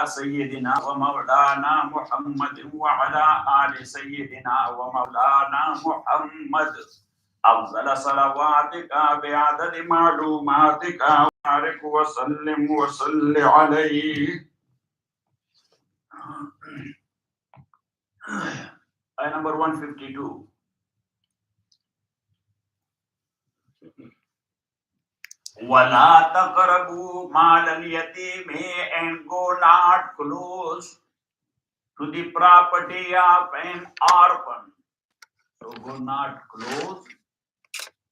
سيدنا ومولانا محمد وعلى آل سيدنا ومولانا محمد أفضل صلواتك بعدد معلوماتك وبارك وسلم وصل عليه. Ayah number 152. وَلَا تَقْرَبُوا مَالَ الْيَتِيمِ, and go not close to the property of an orphan. So go not close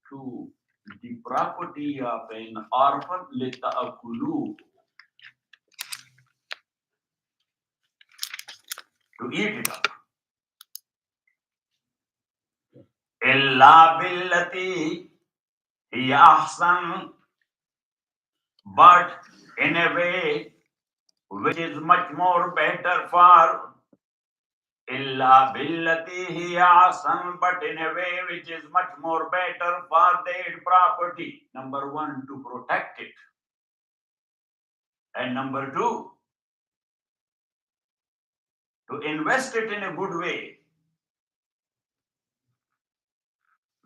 to the property of an orphan. لِتَأْكُلُوا, to eat it up. إِلَّا بِالَّتِي هِيَ أَحْسَنُ, but in a way which is much more better for illa billati hiya ahsan, but in a way which is much more better for that property. Number one, to protect it, and number two, to invest it in a good way,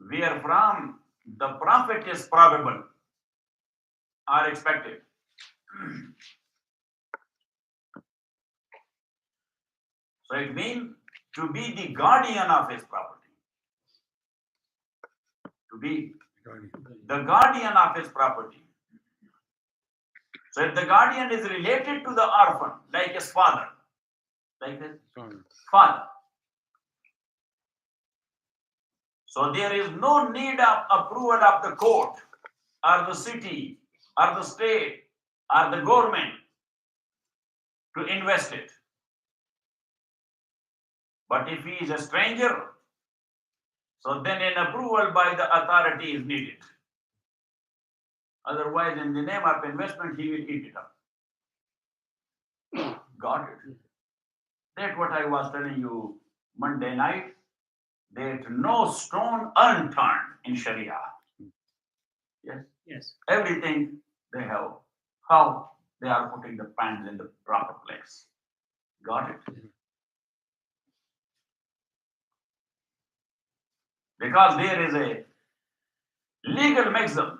where from the profit is probable or expected. So it means to be the guardian of his property. To be the guardian of his property. So if the guardian is related to the orphan, like his father, like his father, so there is no need of approval of the court or the city or the state or the government to invest it. But if he is a stranger, so then an approval by the authority is needed. Otherwise, in the name of investment, he will eat it up. Got it? That's what I was telling you Monday night, that no stone unturned in Sharia. Yes? Yes. Everything they have, how they are putting the pans in the proper place. Got it? Because there is a legal maxim,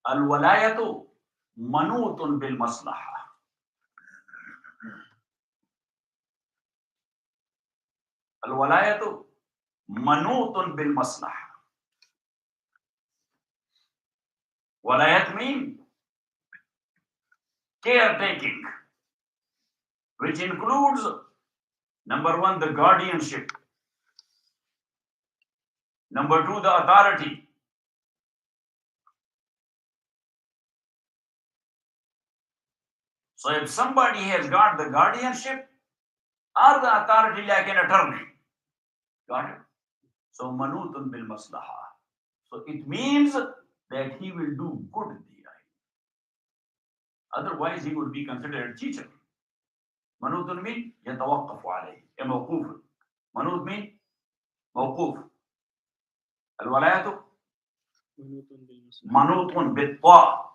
al-walayatu manutun bil maslaha. Al-walayatu manutun bil maslaha. Walayat means caretaking, which includes number one, the guardianship, number two, the authority, so if somebody has got the guardianship or the authority like an attorney, got it? So manutun bil maslaha. So it means that he will do good deed. Otherwise, he would be considered a teacher. Manutun means yatawaqqafu alayhi, a mawquf. Manut means mawquf. Al-walayatu manutun bit-ta'.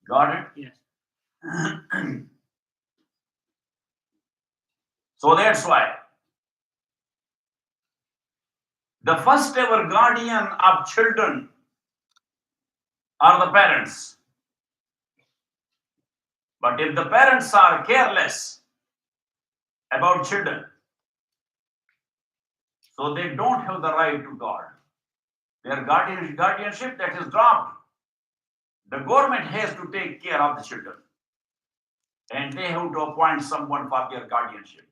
Got it? Yes. So that's why the first ever guardian of children are the parents. But if the parents are careless about children, so they don't have the right to guard. Their guardianship that is dropped. The government has to take care of the children. And they have to appoint someone for their guardianship.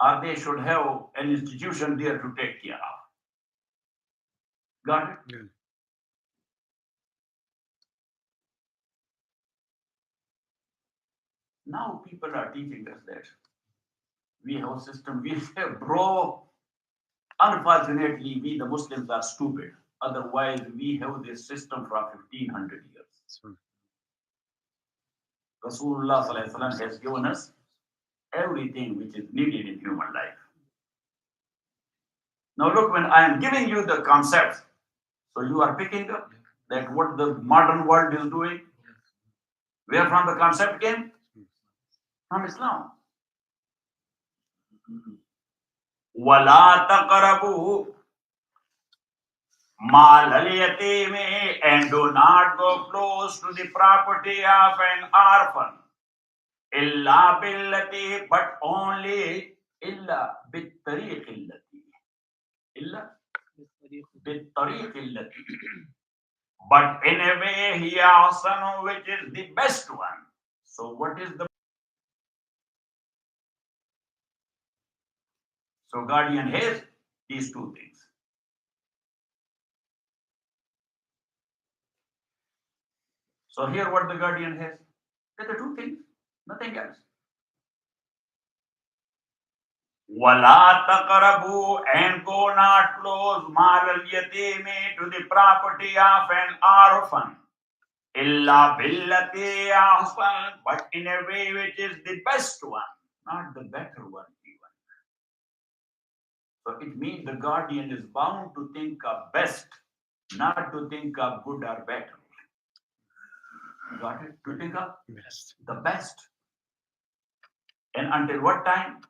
Or they should have an institution there to take care of. Got it? Yeah. Now people are teaching us that we have a system, we say, bro, unfortunately, we the Muslims are stupid. Otherwise, we have this system for 1500 years. Rasulullah Sallallahu Alaihi Wasallam has given us everything which is needed in human life. Now look, when I am giving you the concepts, so you are picking up that what the modern world is doing. Where from the concept came? From Islam. وَلَا تَقْرَبُوا مَالَ الْيَتِيمِ, and do not go close to the property of an orphan. إِلَّا بِالَّتِي, but only إِلَّا بِالطَّرِيقِ الَّتِي, إِلَّا بِالطَّرِيقِ الَّتِي, but in a way he ahsanu, which is the best one. So what is the, so guardian has these two things. So here what the guardian has? There are two things, nothing else. وَلَا تَقْرَبُوا, and go not close مَالَ الْيَتِيمِ, to the property of an orphan. إِلَّا بِالَّتِي أَحْسَنَ, but in a way which is the best one, not the better one even. So it means the guardian is bound to think of best, not to think of good or better. Got it? To think of the best. And until what time?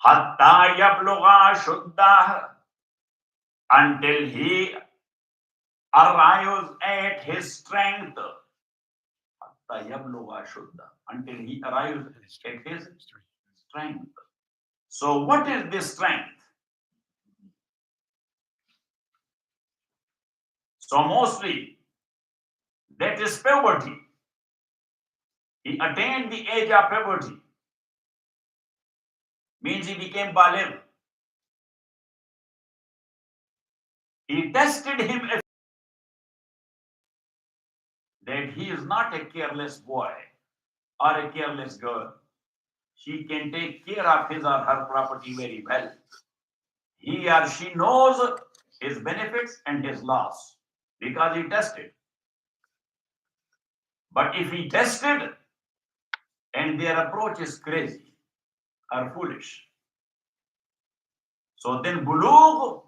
حَتَّى يَبْلُغَ شُدَّهُ, until he arrives at his strength. حَتَّى يَبْلُغَ شُدَّهُ, until he arrives at his strength. So what is this strength? So mostly that is puberty. He attained the age of puberty. Means he became baligh. He tested him that he is not a careless boy or a careless girl. She can take care of his or her property very well. He or she knows his benefits and his loss because he tested. But if he tested and their approach is crazy or foolish, so then bulugh,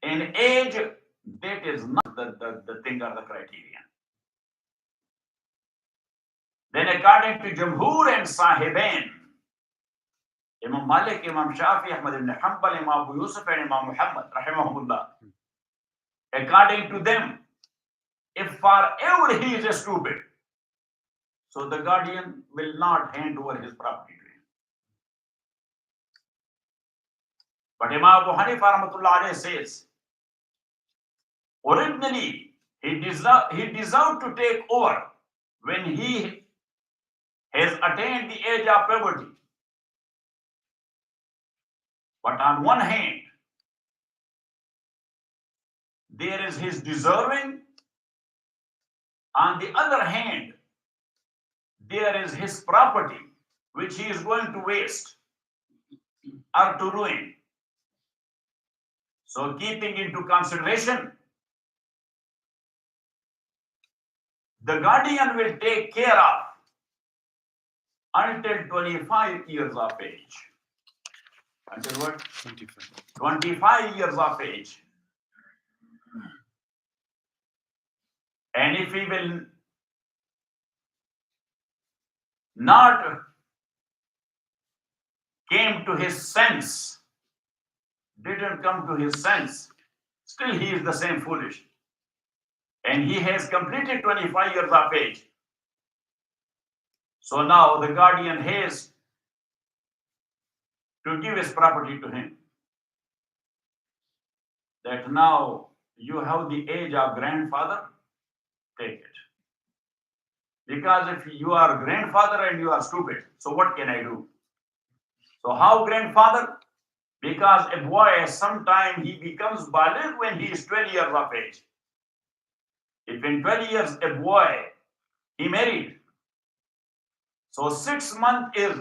in age, that is not the thing or the criterion. Then according to Jamhur and Sahibain, Imam Malik, Imam Shafi, Ahmad ibn Hanbal, Imam Abu Yusuf and Imam Muhammad, rahimahumullah, according to them, if forever he is a stupid, so the guardian will not hand over his property to him. But Imam Abu Hanifa rahmatullah alayhi says, originally he deserved to take over when he has attained the age of puberty. But on one hand, there is his deserving. On the other hand, there is his property, which he is going to waste or to ruin. So keeping into consideration, the guardian will take care of until 25 years of age. Until what? 25. 25 years of age. And if he will not came to his sense, didn't come to his sense, still he is the same foolish. And he has completed 25 years of age. So now the guardian has to give his property to him. That now you have the age of grandfather, take it. Because if you are grandfather and you are stupid, so what can I do? So how grandfather? Because a boy, sometime he becomes baligh when he is 12 years of age. If in 12 years a boy, he married. So 6 months is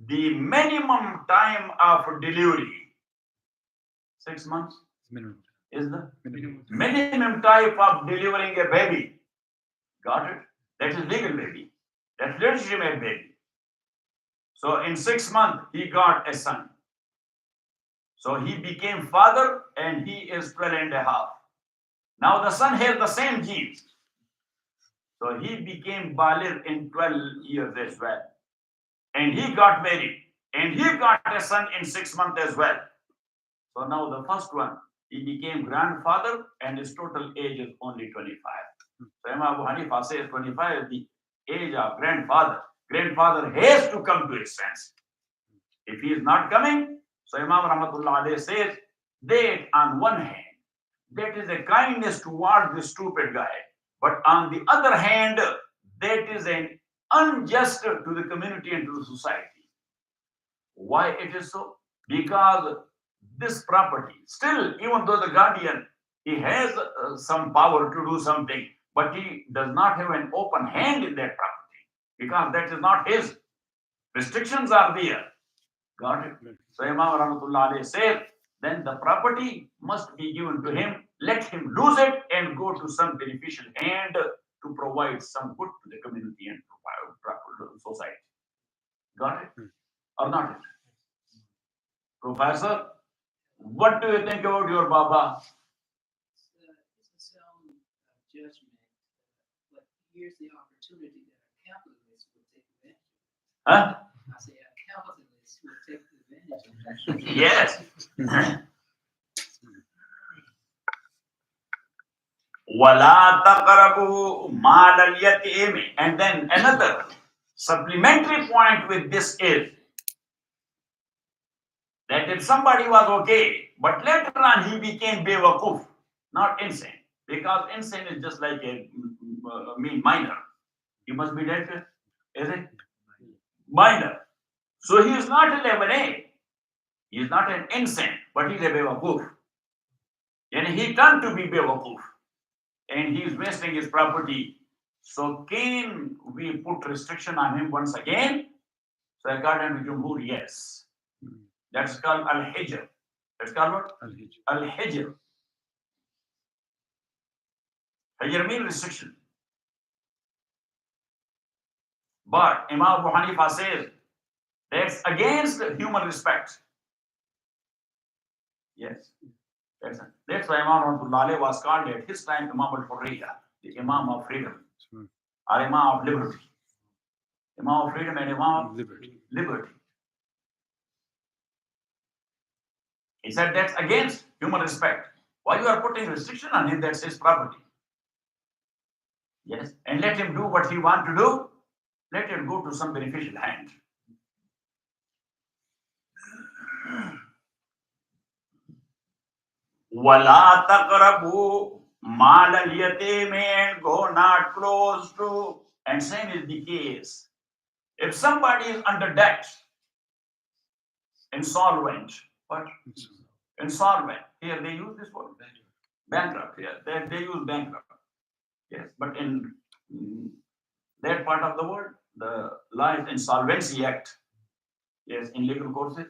the minimum time of delivery. 6 months is the minimum type of delivering a baby. Got it? That is legal baby. That's legitimate baby. So in 6 months, he got a son. So he became father and he is 12 and a half. Now the son has the same genes. So he became baligh in 12 years as well. And he got married. And he got a son in 6 months as well. So now the first one, he became grandfather and his total age is only 25. So Imam Abu Hanifa says 25 is the age of grandfather. Grandfather has to come to his sense. If he is not coming, so Imam Rahmatullah alayhi says that on one hand, that is a kindness towards the stupid guy. But on the other hand, that is an unjust to the community and to the society. Why it is so? Because this property, still, even though the guardian, he has some power to do something, but he does not have an open hand in that property because that is not his. Restrictions are there. Got it? So Imam Rahmatullah alayhi said, then the property must be given to him. Let him lose it and go to some beneficial hand to provide some good to the community and to society. Got it? Or not it? Professor, what do you think about your Baba? It's a sound judgment, but here's the opportunity that a capitalist will take advantage of. Huh? I say a capitalist will take advantage of that. Yes. وَلَا تَقْرَبُوا مَالَ الْيَتِيمِ. And then another supplementary point with this is that if somebody was okay, but later on he became bewakuf, not insane, because insane is just like a minor. He must be dead, is it? Minor. So he is not a 11A. He is not an insane, but he is a bewakuf. And he turned to be bewakuf. And he is wasting his property. So can we put restriction on him once again? So according to Jumhur, yes. That's called al-hijr. That's called what? Al-hijr. Hijr means restriction. But Imam Abu Hanifa says that's against human respect. Yes. That's why Imam Rahmatullah was called at his time Imam al-Hurriya, the Imam of freedom, or Imam of liberty. Imam of freedom and Imam of liberty. He said that's against human respect. Why you are putting restriction on him? That's his property. Yes, and let him do what he want to do. Let him go to some beneficial hand. وَلَا تَقْرَبُوا مَالَ الْيَتِيمِ, and go not close to. And same is the case. If somebody is under debt, insolvent, what? Insolvent. Here they use this word. Bankrupt. Here they use bankrupt. Yes, but in that part of the world, the law is Insolvency Act. Yes, in legal courses,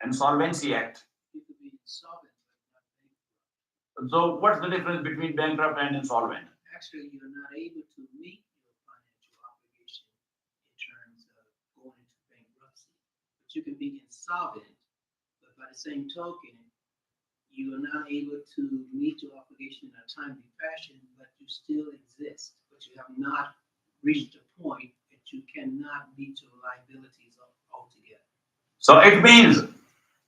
Insolvency Act. You could be insolvent, but not bankrupt. So what's the difference between bankrupt and insolvent? Actually, you're not able to meet your financial obligation in terms of going into bankruptcy. But you can be insolvent, but by the same token, you are not able to meet your obligation in a timely fashion, but you still exist. But you have not reached a point that you cannot meet your liabilities altogether. So it means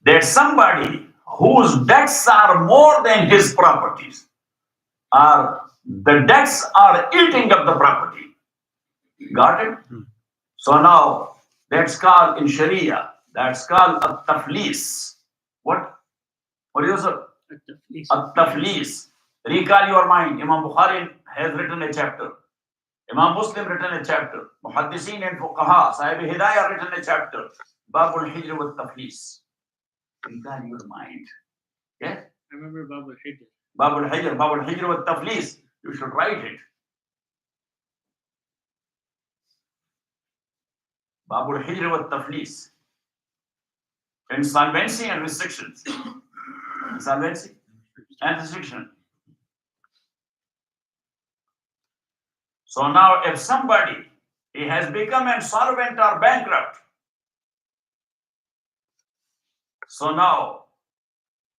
that somebody whose debts are more than his properties, the debts are eating up the property. Got it? So now that's called in Sharia, that's called a taflis. What? What is it? A taflis. Recall your mind. Imam Bukhari has written a chapter. Imam Muslim written a chapter. Muhaddiseen and Fuqaha, Sahib Hidayah written a chapter. Babul Hijr with Taflis. Recall your mind. Yes? I remember Babul Hijr. Babul Hijr with Taflis. You should write it. Babul Hijr with Taflis. Insolvency and restrictions. Insolvency and restriction. So now if somebody, he has become insolvent or bankrupt, so now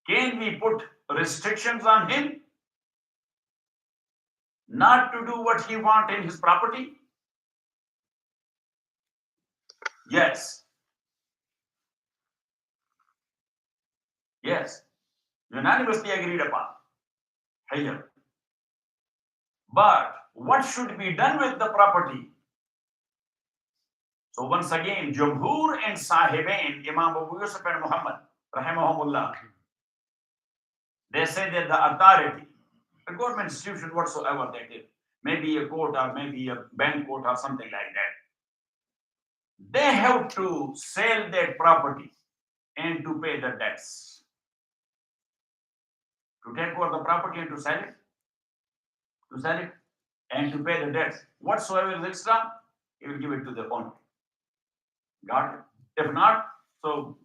can we put restrictions on him? not to do what he wants in his property? Yes. Yes. Unanimously agreed upon. Here. But what should be done with the property? So once again, Jumhur and Sahibain, Imam Abu Yusuf and Muhammad, rahimahumullah, they say that the authority, the government institution whatsoever that is, maybe a court or maybe a bank court or something like that, they have to sell that property and to pay the debts. To take over the property and to sell it and to pay the debts. Whatsoever is extra, he will give it to the owner. Got it? If not, so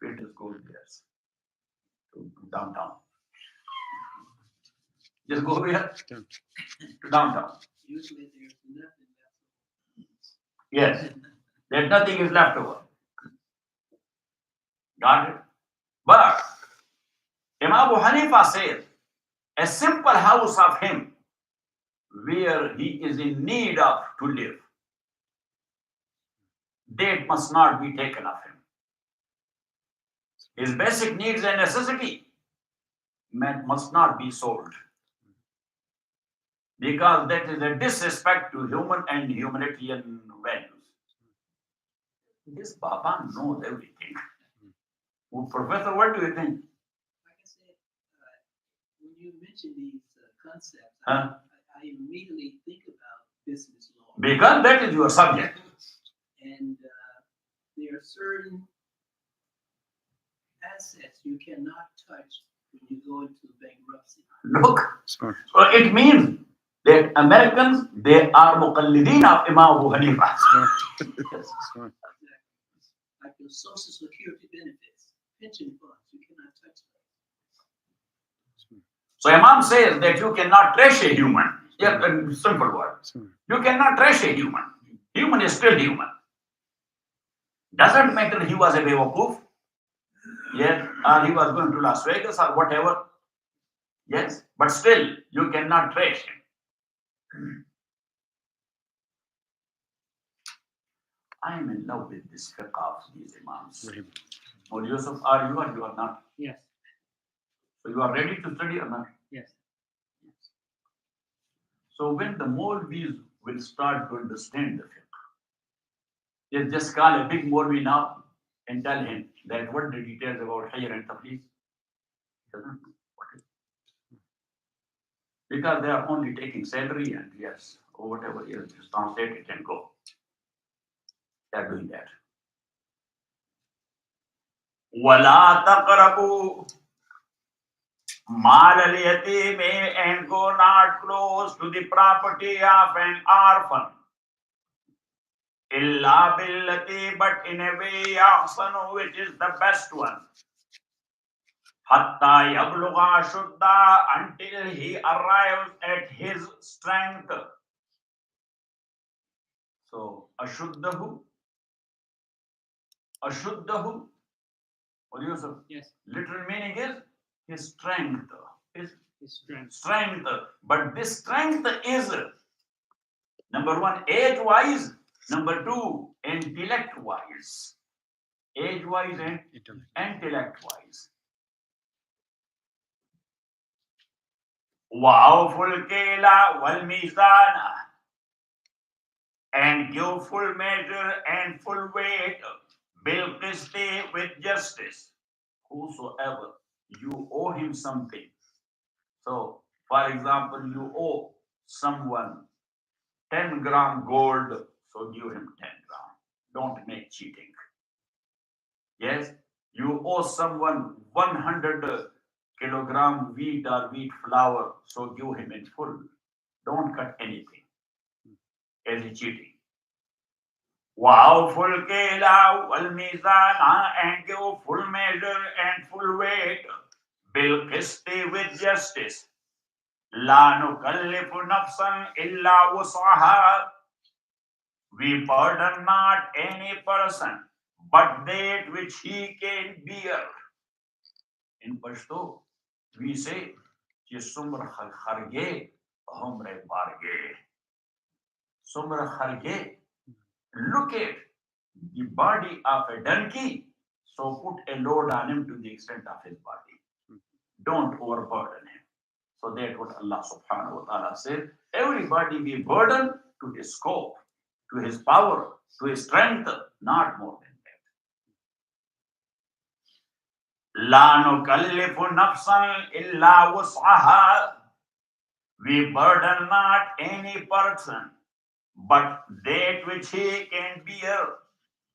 it just goes there to downtown. Just go here to downtown. Usually there's nothing left. Yes, that nothing is left over. Got it? But Imam Abu Hanifa says a simple house of him where he is in need of to live, that must not be taken of him. His basic needs and necessity must not be sold, because that is a disrespect to human and humanitarian values. This Baba knows everything. Professor, what do you think? Like I said, when you mention these concepts, Huh? I immediately think about business law. Because that is your subject. And there are certain assets you cannot touch when you go into bankruptcy. Look, so it means that Americans, they are muqallideen of Imam Abu Hanifa. Yes. Like your social security benefits, pension funds, you cannot touch them. So Imam says that you cannot trash a human. Yeah, in simple words. You cannot trash a human. Human is still human. Doesn't matter he was a bewakoof, yes, or he was going to Las Vegas or whatever. Yes, but still you cannot trash him. I am in love with this fiqh of these imams. Maul Yusuf, are you or you are not? Yes. So you are ready to study or not? Yes. So when the Maulvis will start to understand the fiqh, they just call a big Maulvi now and tell him that what the details about Hayr and Tafsir. Doesn't know what is. Because they are only taking salary and yes, or whatever, yes, just translate it and go. They are doing that. وَلَا تَقْرَبُوا مَالَ الْيَتِيمِ, and go not close to the property of an orphan. إِلَّا بِالَّتِي, but in a way أَحْسَنُ, which is the best one. حَتَّى يَبْلُغَ أَشُدَّهُ, until he arrives at his strength. So, أَشُدَّهُ, what do you say? Yes. Literal meaning is his strength. His strength. Strength. But this strength is, number one, age-wise. Number two, intellect-wise. Age-wise and intellect-wise. وَأَوْفُوا الْكَيْلَ وَالْمِيزَانَ, and give full measure and full weight, بِالْقِسْطِ, with justice. Whosoever you owe him something. So, for example, you owe someone 10 gram gold, so give him 10 gram. Don't make cheating. Yes, you owe someone 100 kilogram wheat or wheat flour, so give him in full. Don't cut anything as a cheating. وَأَوْفُوا الْكَيْلَ وَالْمِيزَانَ, and give full measure and full weight, بِالْقِسْطِ, with justice. لَا نُكَلِّفُ نَفْسًا إِلَّا وُسْعَهَا, we pardon not any person but that which he can bear. In Pashto, we say, कि सुम्र Kharge Humre barge. Sumra kharge. Look at the body of a donkey. So put a load on him to the extent of his body. Don't overburden him. So that's what Allah subhanahu wa ta'ala said. Everybody be burdened to his scope, to his power, to his strength, not more than that. La nukallifu nafsan illa wus'aha. We burden not any person, but that which he can bear.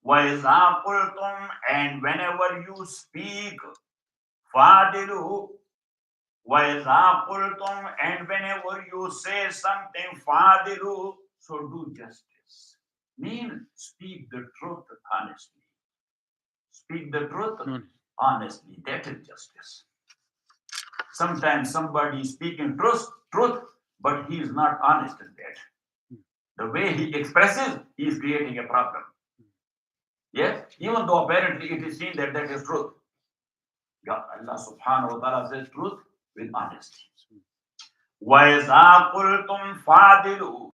وَإِذَا قُلْتُمْ, and whenever you speak, فَعْدِلُوا. وَإِذَا قُلْتُمْ, and whenever you say something, فَعْدِلُوا, so do justice. Mean, speak the truth honestly. Speak the truth honestly. That is justice. Sometimes somebody is speaking truth, but he is not honest in that. The way he expresses, he is creating a problem. Yes, even though apparently it is seen that that is truth. Yeah, Allah subhanahu wa ta'ala says truth with honesty. وَإِذَا قُلْتُمْ فَعْدِلُوا.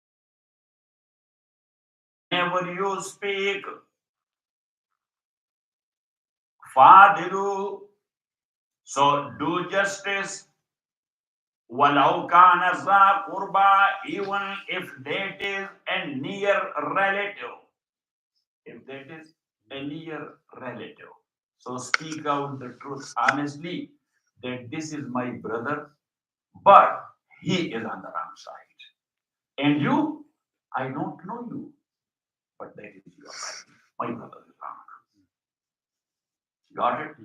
Whenever you speak, فَعْدِلُوا, so do justice. وَلَوْ كَانَ ذَا قُرْبَى, even if that is a near relative. If that is a near relative. So speak out the truth honestly that this is my brother, but he is on the wrong side. And you, I don't know you, but that is your right. My brother is wrong. Got it?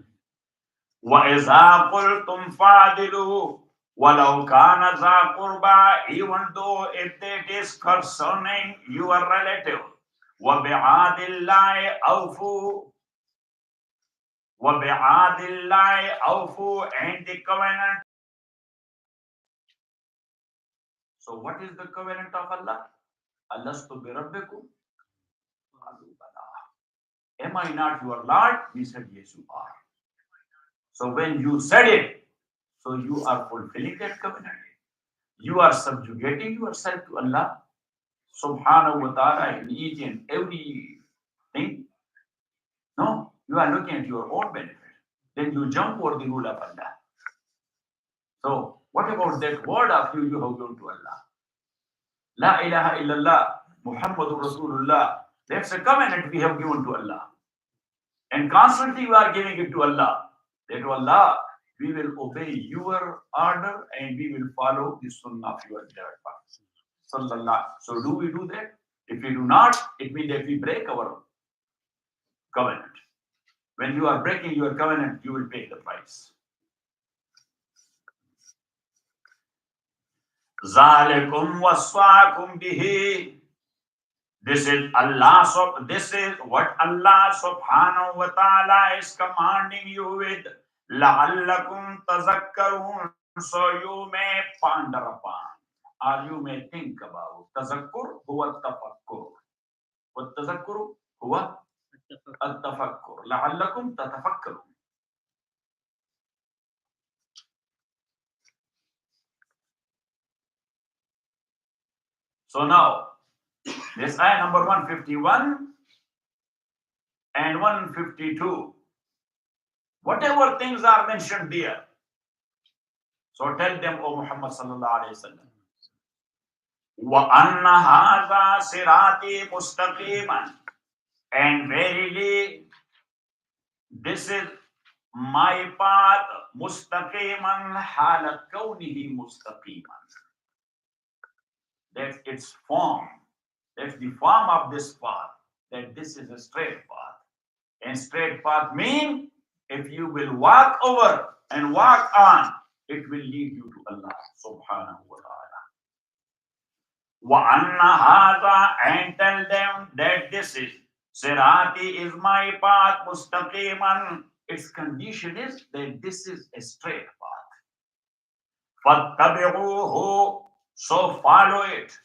وَإِذَا قُلْتُمْ فَعْدِلُوا وَلَوْ كَانَ ذَا قُرْبَى, even though if that is concerning your relative. وَبِعَادِ اللَّهِ أَوْفُوا. وَبِعَادِ اللَّهِ أَوْفُوا, and the covenant. So what is the covenant of Allah? Alastu bi rabbikum? Am I not your Lord? We said, yes, you are. So when you said it, so you are fulfilling that covenant. You are subjugating yourself to Allah subhanahu wa ta'ala in each and every thing. No, you are looking at your own benefit. Then you jump over the rule of Allah. So what about that word of you have given to Allah? La ilaha illallah, Muhammadur Rasulullah. That's a covenant we have given to Allah. And constantly we are giving it to Allah. That Allah, we will obey your order and we will follow the sunnah of your Sallallahu. So do we do that? If we do not, it means that we break our covenant. When you are breaking your covenant, you will pay the price. ذَلِكُمْ وَصَّاكُمْ بِهِ. This is Allah. This is what Allah subhanahu wa ta'ala is commanding you with. لَعَلَّكُمْ تَذَكَّرُونَ, so you may ponder upon, or you may think about. تَذَكُّر هُوَ التَّفَكُّرُ. وَالتَّذَكُّرُ هُوَ التَّفَكُّرُ. لَعَلَّكُمْ تَتَفَكَّرُونَ. So now, this ayah number 151 and 152. Whatever things are mentioned there, so tell them, O Muhammad sallallahu alayhi wa sallam, وَأَنَّ هَذَا صِرَاطِي مُسْتَقِيمًا, and verily this is my path, mustaqiman hala kawnihi mustaqiman. That's its form. That's the form of this path, that this is a straight path. And straight path means if you will walk over and walk on, it will lead you to Allah subhanahu wa ta'ala. وَأَنَّ هَذَا, and tell them that this is Sirati is my path, mustaqiman. Its condition is that this is a straight path. فَاتَّبِعُوهُ, so follow it.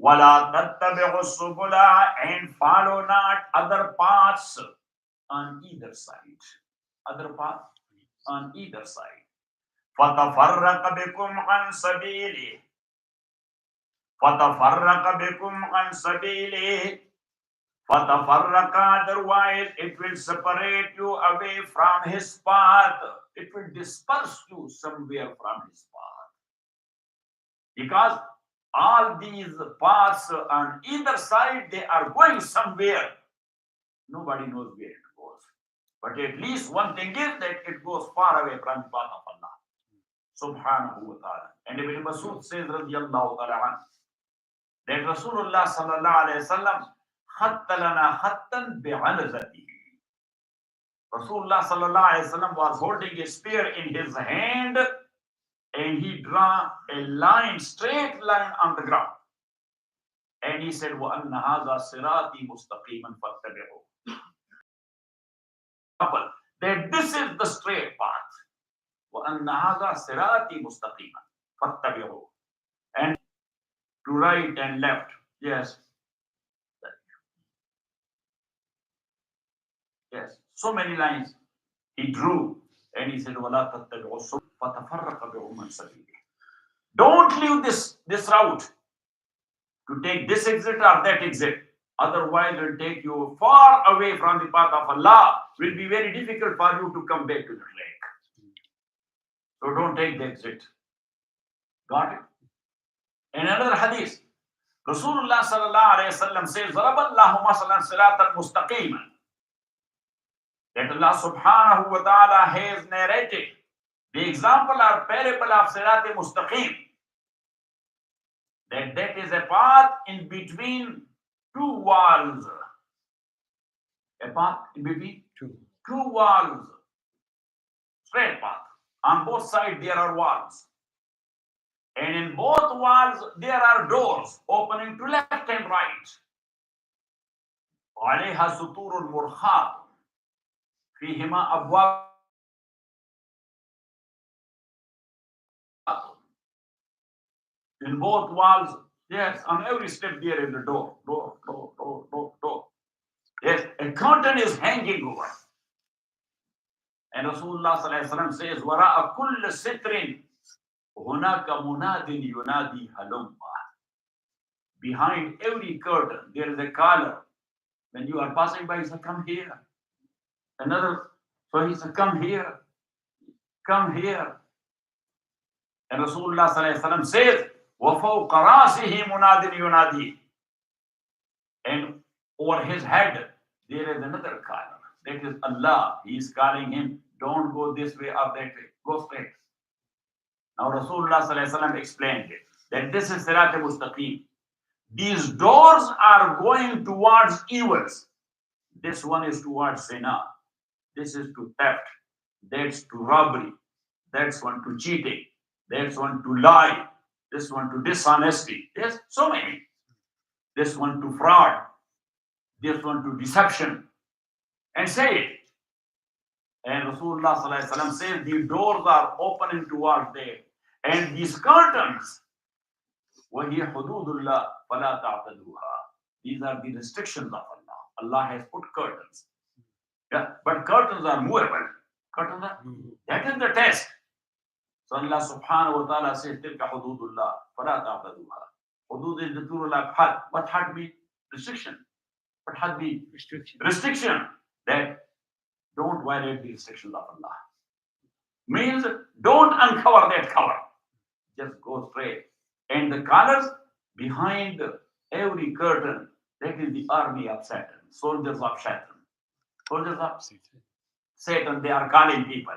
وَلَا تَتَّبِعُوا السُّبُلَ, and follow not other paths on either side. Other path on either side. فَتَفَرَّقَ بِكُمْ عَنْ سَبِيلِهِ, فَتَفَرَّقَ بِكُمْ عَنْ سَبِيلِهِ. فَتَفَرَّقَ, otherwise it will separate you away from his path. It will disperse you somewhere from his path. Because all these paths on either side, they are going somewhere. Nobody knows where it goes. But at least one thing is that it goes far away from the path of Allah subhanahu wa ta'ala. And Ibn Masud says, radiyallahu ta'ala anhu, that Rasulullah sallallahu alayhi wa sallam خَطَّ لَنَا خَطًّا بِعَنَزَتِهِ. Rasulullah sallallahu alayhi wa sallam was holding a spear in his hand, and he drew a line, straight line on the ground. And he said, وَأَنَّ هَذَا صِرَاطِي مُسْتَقِيمًا فَاتَّبِعُوهُ. That this is the straight path. وَأَنَّ هَذَا صِرَاطِي مُسْتَقِيمًا فَاتَّبِعُوهُ. And to right and left. Yes. Yes. So many lines he drew. And he said, وَلَا تَتَّبِعُوا السُّبُلَ فَتَفَرَّقَ بِكُمْ عَنْ سَبِيلِهِ. Don't leave this route to take this exit or that exit. Otherwise, it will take you far away from the path of Allah. It will be very difficult for you to come back to the lake. So don't take the exit. Got it? In another hadith, Rasulullah sallallahu alayhi wa sallam says, ضَرَبَ اللَّهُ مَثَلًا صِرَاطًا مُسْتَقِيمًا. That Allah subhanahu wa ta'ala has narrated the example or parable of Sirat Mustaqim. That is a path in between two walls. A path in between two walls. Straight path. On both sides there are walls. And in both walls there are doors opening to left and right. وَعَلَيْهَا سُطُورٌ مُرْخَاتٌ فِيهِمَا أَبْوَابٌ. In both walls, yes, on every step there is a door. Yes, a curtain is hanging over. And Rasulullah sallallahu alaihi wasallam says, وَرَاءَ كُلِّ سِتْرٍ هُنَاكَ مُنَادٍ يُنَادِي هَلُمَّ. Behind every curtain, there is a caller. When you are passing by, he says, come here. Another, so he says, come here. Come here. And Rasulullah sallallahu alaihi wasallam says, وَفَوْقَ رَاسِهِ مُنَادٍ يُنَادِي. And over his head, there is another caller. That is Allah. He is calling him, don't go this way or that way. Go straight. Now Rasulullah sallallahu alaihi wasallam explained it, that this is Sirat Mustaqim. These doors are going towards evils. This one is towards zina. This is to theft. That's to robbery. That's one to cheating. That's one to lie. This one to dishonesty. There's so many. This one to fraud. This one to deception. And say it. And Rasulullah sallallahu alaihi wasallam says the doors are opening towards there. And these curtains, وَهِيَ حُدُودُ اللَّهِ فَلَا تَعْتَدُوهَا. These are the restrictions of Allah. Allah has put curtains. Yeah, but curtains are movable. Curtains are, that is the test. So Allah subhanahu wa ta'ala says, تِلْكَ حُدُودُ اللَّهِ فَلَا تَعْتَدُوهَا. Hudud is the plural of had. What had mean? Restriction. What had mean? Restriction. That don't violate the restrictions of Allah. Means don't uncover that cover. Just go straight. And the colors behind every curtain, that is the army of Satan, soldiers of Satan. Soldiers of Satan, they are calling people.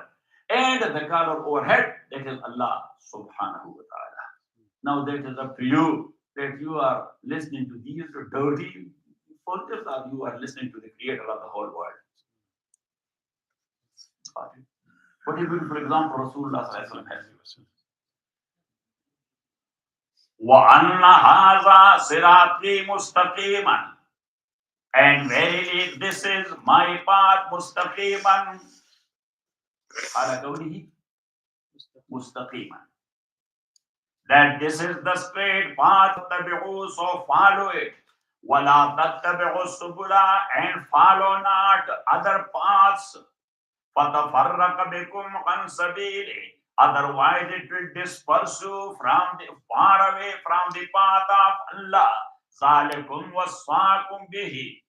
And the color overhead, that is Allah subhanahu wa ta'ala. Now that is up to you, that you are listening to these dirty soldiers or you are listening to the creator of the whole world. What a beautiful example Rasulullah sallallahu alaihi wasallam has. وَأَنَّ هَذَا صِرَاطِي مُسْتَقِيمًا. And verily this is my path mustaqiman. عَلَى كَوْنِهِ مُسْتَقِيمًا. That this is the straight path, تَبِعُوا, so follow it. وَلَا تَتَّبِعُوا السُّبُلَ, and follow not other paths. فَتَفَرَّقَ بِكُمْ عَنْ سَبِيلِهِ, Otherwise, it will disperse you far away from the path of Allah. ذَلِكُمْ وَصَّاكُمْ بِهِ.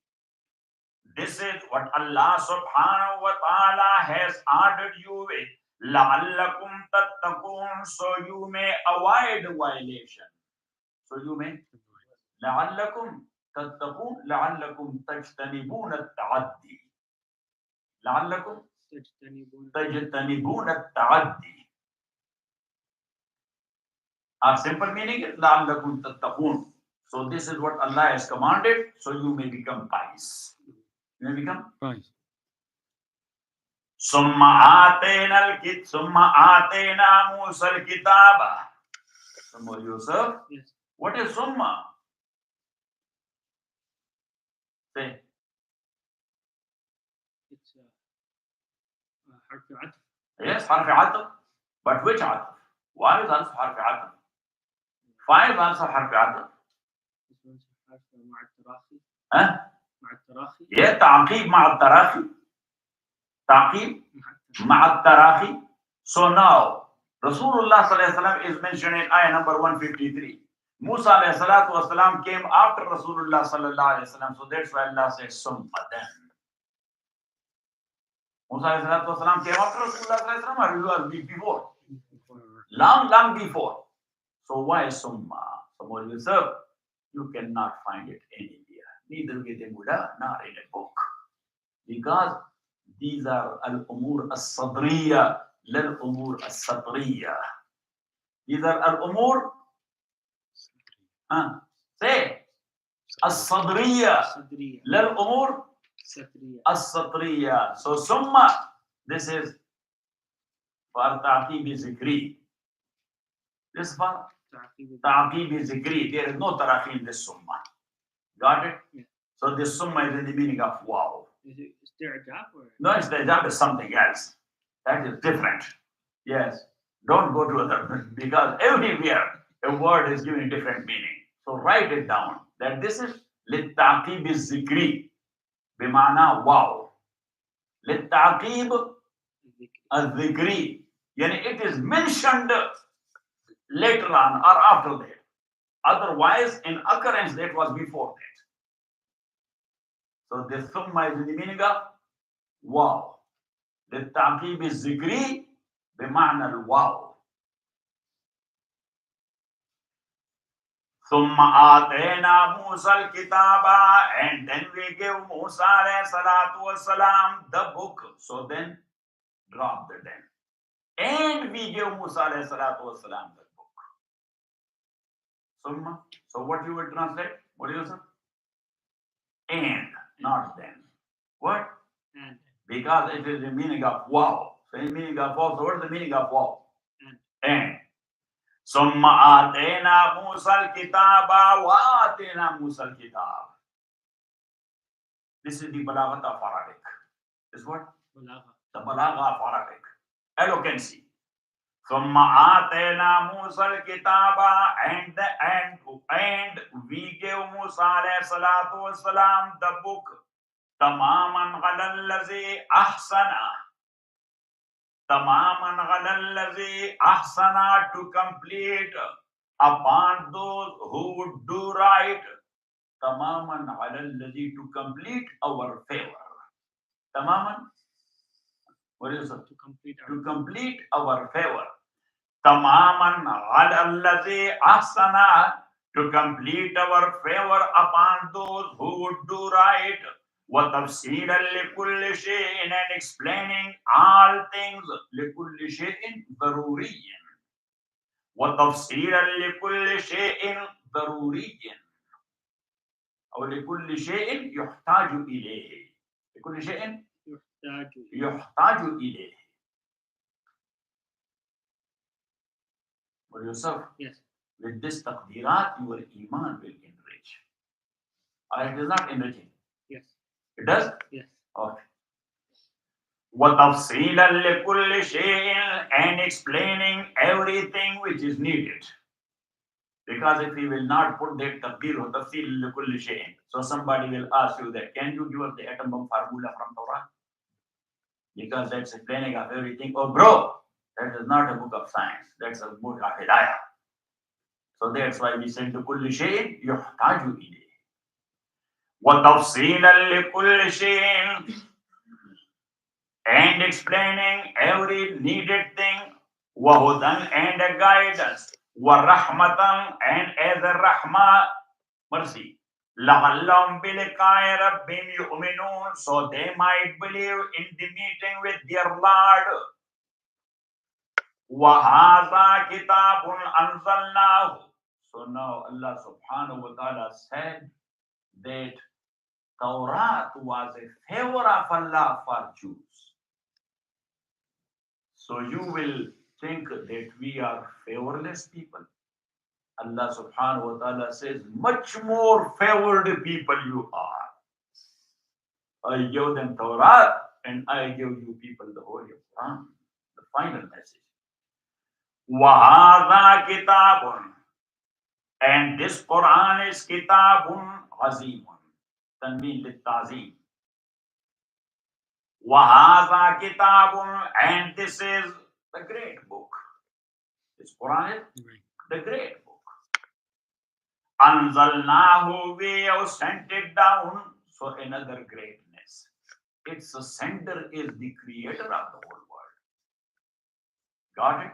This is what Allah subhanahu wa ta'ala has ordered you with. لَعَلَّكُمْ تَتَّقُونَ. So you may avoid violation. So you may. لَعَلَّكُمْ تَتَّقُونَ لَعَلَّكُمْ تَجْتَنِبُونَ التَّعَدِّي. لَعَلَّكُمْ تَجْتَنِبُونَ التَّعَدِّي. Our simple meaning is لَعَلَّكُمْ تَتَّقُونَ. So this is what Allah has commanded, so you may become pious. You may become Pious. ثم آتينا موسى الكتاب. Summa Yusuf. Yes. What is summa? Say. It's حرف عطف. Yes, حرف عطف. But which عطف? Why is also حرف عطف? Five also حرف عطف. This one's حرف مع التراخي. ها؟ مع التراخي. Yeah, تعقيب مع التراخي. تعقيب مع التراخي. So now, Rasulullah sallallahu alaihi wasallam is mentioned in ayah number 153. Musa alayhi salatu wasalam came after Rasulullah sallallahu alaihi wasallam. So that's why Allah says summa then. Musa alayhi salatu wasalam came after Rasulullah sallallahu alaihi wasallam, or he was before? Long before. So why summa? So Yusuf, you cannot find it anywhere. Neither with a Buddha nor in a book. Because these are al-umur as-sadriya, lal-umur as-satriya. These are al-umur, say, as-sadriya, صدرية. lal-umur سترية. as-satriya. So summa, this is for ta'qib zikri. This is for تعقيب. ta'qib zikri. There is no tarafi in this summa. Got it? Yeah. So this summa is in the meaning of wow. Is it استعجاب or? No, it's the job is something else. That is different. Yes. Don't go to other, because everywhere a word is giving different meaning. So write it down that this is للتعقيب الذكري بمعنى wow. للتعقيب الذكري. Yani it is mentioned later on or after that. Otherwise, in occurrence that was before that. So this summa is in the meaning of wow. للتعقيب الذكري بمعنى الواو. ثم آتينا موسى الكتاب, and then we gave Musa alayhi salatu wasalam the book. So then drop the then. And we gave Musa alayhi salatu wasalam the book. Summa. So what you will translate? What do you say? And, not then. What? And. Because it is the meaning of wow. So in meaning of wow, so what is the meaning of wow? And. ثم آتينا موسى الكتاب وآتينا موسى الكتاب. This is the balaghat of Arabic. This is what? بلاغة. The balagha of Arabic. Eloquency. ثم آتينا موسى الكتاب, and we gave Musa alayhi salatu wasalam the book. تماما على الذي أحسن. تماما على الذي أحسن, to complete upon those who would do right. تماما على الذي, to complete our favor. تماما, what is it? To complete our favor. تماما على الذي أحسن, to complete our favor upon those who would do right. وتفسيرا لكل شيء, and explaining all things. لكل شيء ضروري. وتفسيرا لكل شيء ضروري, أو لكل شيء يحتاج إليه. لكل شيء يحتاج إليه. ويوسف, yes. With this تقديرات your iman will enrich. Or it is not enriching. Yes. It does? Yes. Okay. وَتَفْصِيلًا لِكُلِّ شَيْءٍ, and explaining everything which is needed. Because if we will not put that taqdeer or tafsil لِكُلِّ شَيْءٍ, so somebody will ask you that, can you give us the atom bomb formula from Torah? Because that's explaining of everything. Oh bro, That is not a book of science. That's a book of hidayah. So that's why we said لكل شيء يحتاج إليه. وتفصيلا لكل شيء, and explaining every needed thing. وهدى, and a guidance. ورحمة, and as a rahmah, mercy. لعلهم بلقاء ربهم يؤمنون, so they might believe in the meeting with their Lord. وهذا كتاب أنزلناه. So now Allah subhanahu wa ta'ala said that Tawrat was a favor of Allah for Jews. So you will think that we are favorless people. Allah subhanahu wa ta'ala says, much more favored people you are. I gave them Tawrat and I give you people the Holy Quran, the final message. وَهَذَا كِتَابٌ, and this Quran is kitabun azimun. Tanween lit-ta'zim. وَهَذَا كِتَابٌ, and this is the great book. This Quran is the great book. أَنزَلْنَاهُ, we have sent it down. So another greatness. Its sender is the creator of the whole world. Got it?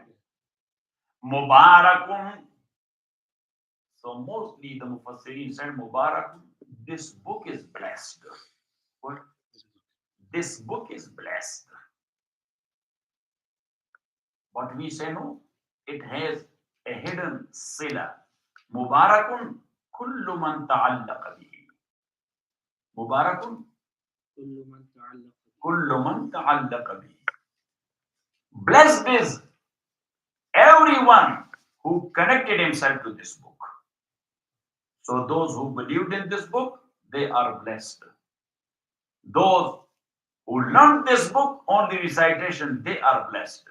Mubarakun. So mostly the Mufassirin said Mubarakun. This book is blessed. What? This book is blessed. But we say no. It has a hidden sila. Mubarakun kullu man ta'allaqa bihi. Mubarakun kullu man ta'allaqa bihi. Blessed is everyone who connected himself to this book. So those who believed in this book, they are blessed. Those who learned this book on the recitation, they are blessed.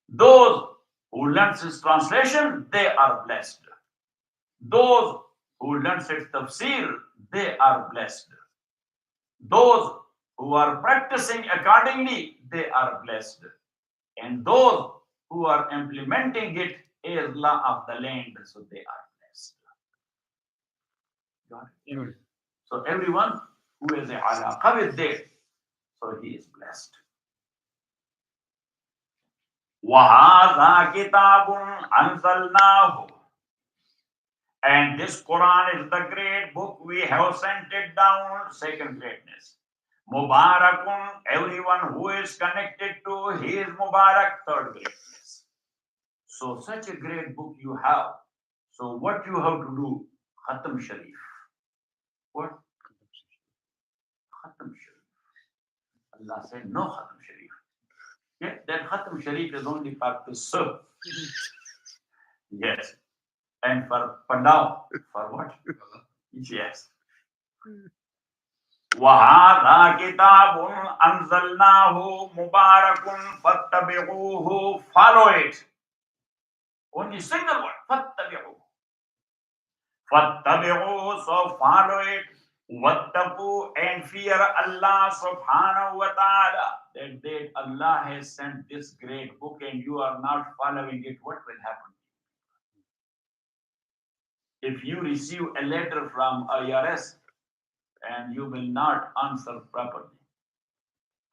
Those who learned its translation, they are blessed. Those who learned its tafsir, they are blessed. Those who are practicing accordingly, they are blessed. And those who are implementing it as law of the land, so they are blessed. Got it? So everyone who has a alaqa with it, so he is blessed. وَهَذَا كِتَابٌ أَنزَلْنَاهُ, and this Quran is the great book, we have sent it down. Second greatness. Mubarakun, everyone who is connected to his Mubarak. Third greatness. So such a great book you have. So what you have to do? Khatam Sharif. What? Khatam Sharif. Allah said no Khatam Sharif. Yeah, that Khatam Sharif is only for to serve. Yes. And for now, for what? Yes. وَهَذَا كِتَابٌ أَنزَلْنَاهُ مُبَارَكٌ فَاتَّبِعُوهُ, follow it. Only single word, فَاتَّبِعُوهُ. فَاتَّبِعُوهُ, so follow it. وَاتَّقُوا, and fear Allah subhanahu wa ta'ala. That Allah has sent this great book and you are not following it, what will happen? If you receive a letter from IRS and you will not answer properly,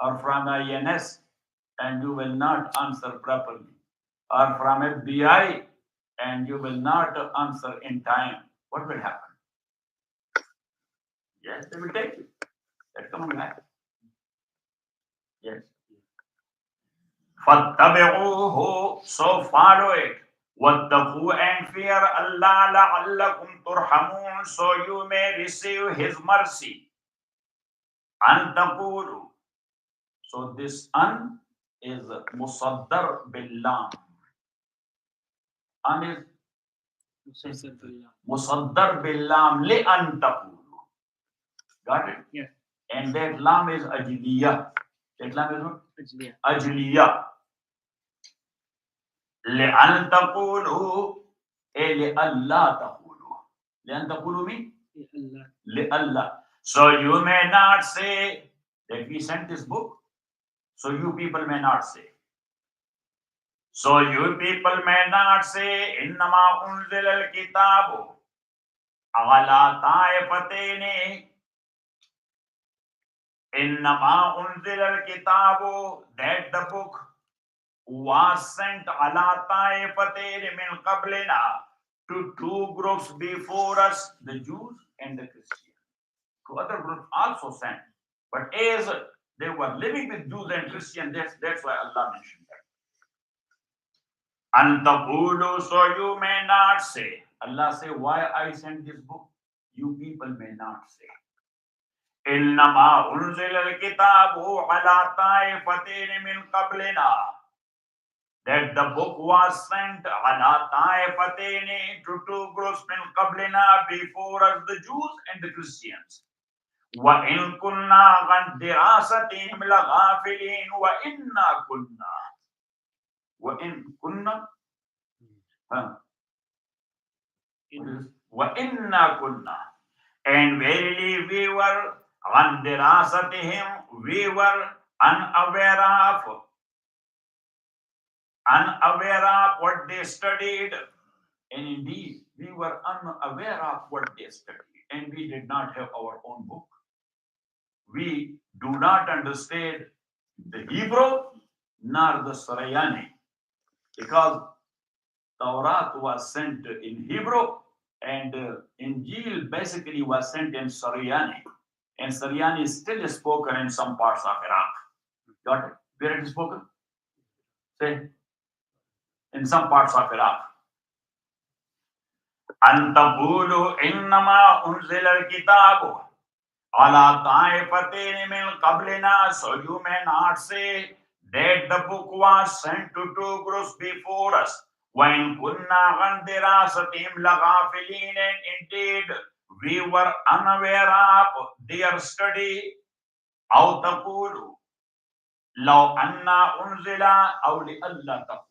or from INS and you will not answer properly, or from FBI and you will not answer in time, what will happen? Yes, they will take you. That's coming back. Yes. فَاتَّبِعُوهُ, so follow it. وَاتَّقُوا, and fear Allah لَعَلَّكُمْ تُرْحَمُونَ, so you may receive His mercy. أَن تَقُولُوا, so this an is musaddar bil-lam. An is musaddar bil-lam li-an taqulu. Got it? Yeah. And that lam is ajliya. That lam is what? Ajliya. لأن تقولوا لألا تقولوا. لأن تقولوا mean? لألا. So you may not say that we sent this book. So you people may not say. So you people may not say, Innama unzil al-kitabu ala ta'ifatini. Innama unzil al-kitabu, that the book was sent ala ta'ifatini min qablina, to two groups before us, the Jews and the Christians. To other groups also sent. But as they were living with Jews and Christians, that's why Allah mentioned that. Antapulu, so you may not say. Allah say, why I sent this book? You people may not say. Innama unzil al-kitabu ala ta'ifatin min qablina. That the book was sent ala ta'ifatin to two groups min qablina, before us, the Jews and the Christians. Wa in kunna an dirasatihim laghafilin wa inna kunna. Wa in kunna. Wa inna kunna. And verily we were an dirasatihim, we were unaware of what they studied. And indeed, we were unaware of what they studied. And we did not have our own book. We do not understand the Hebrew nor the Syrianic, because Taurat was sent in Hebrew and Injil basically was sent in Syrianic. And Syrianic is still spoken in some parts of Iraq. Got it? Where it is spoken? Say, in some parts of Iraq. Antapulu innama unzil al-kitabu ala ta'ifatin min qablina. So you may not say that the book was sent to two groups before us. When kunna an dirasatihim laghafilin, and indeed we were unaware of their study. Aw taqulu law anna unzila aw li alla taqulu.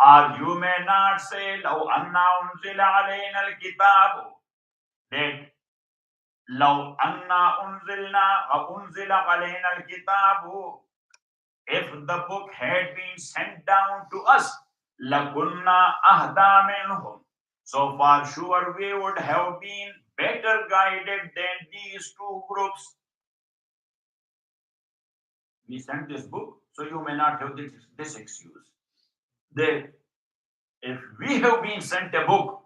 Or you may not say law anna unzila alayna al-kitabu, that law anna unzilna aw unzila alayna al-kitabu, if the book had been sent down to us, lakunna ahda minhum, so for sure we would have been better guided than these two groups. We sent this book, so you may not have this excuse. That if we have been sent a book,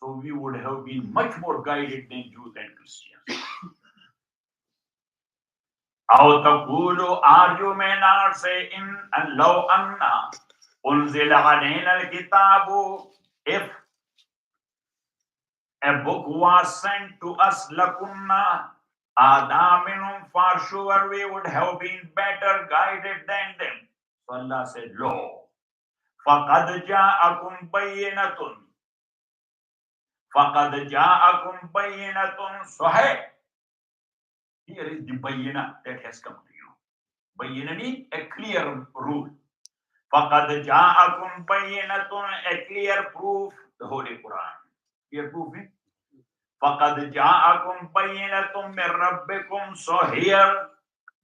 so we would have been much more guided than Jews and Christians. Aw taqulu, or you may not say, in law anna unzila alayna al-kitabu, if a book was sent to us, lakunna adaminum, for sure we would have been better guided than them. So Allah said, lo, faqad ja'akum bayyinatun. Faqad ja'akum bayyinatun. So hey, here is the bayyina that has come to you. Bayyina means a clear rule. Faqad ja'akum bayyinatun, a clear proof, the Holy Quran. Clear proof. Faqad ja'akum bayyinatun min rabbikum. So here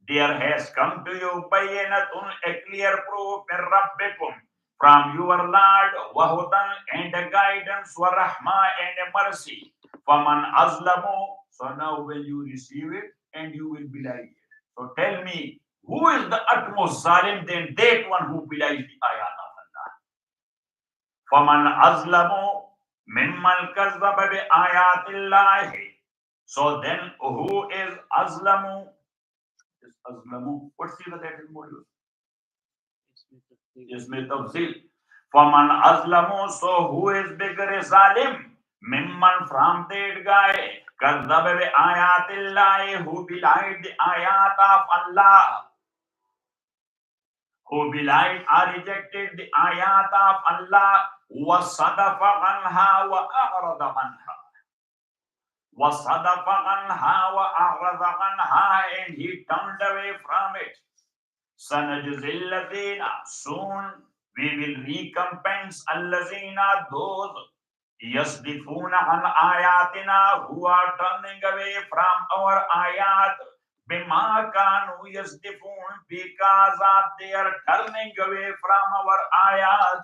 there has come to you bayyinatun, a clear proof, min rabbikum, from your Lord, wahudan, and a guidance, wa rahma, and a mercy. Faman azlamu. So now when you receive it, and you will believe it. So tell me, who is the utmost zalim than that one who believes the ayat of Allah? Faman azlamu mimman kazzaba bi ayatillahi. So then, who is azlamu? Is azlamu? What's the that is more used? Isme tafsil. Faman azlamu. So who is bigger zalim? Mimman, from that guy, kazzaba bi ayatillahi, who belied the ayat of Allah, who belied or rejected the ayat of Allah, wasadafa anha wa a'rada anha. Wasadafa anha wa a'rada anha, and he turned away from it. Sanajzil ladina, soon we will recompense allazina, those yasdifuna an ayatina, who are turning away from our ayat, bima kanu yasdifun, because they are turning away from our ayat.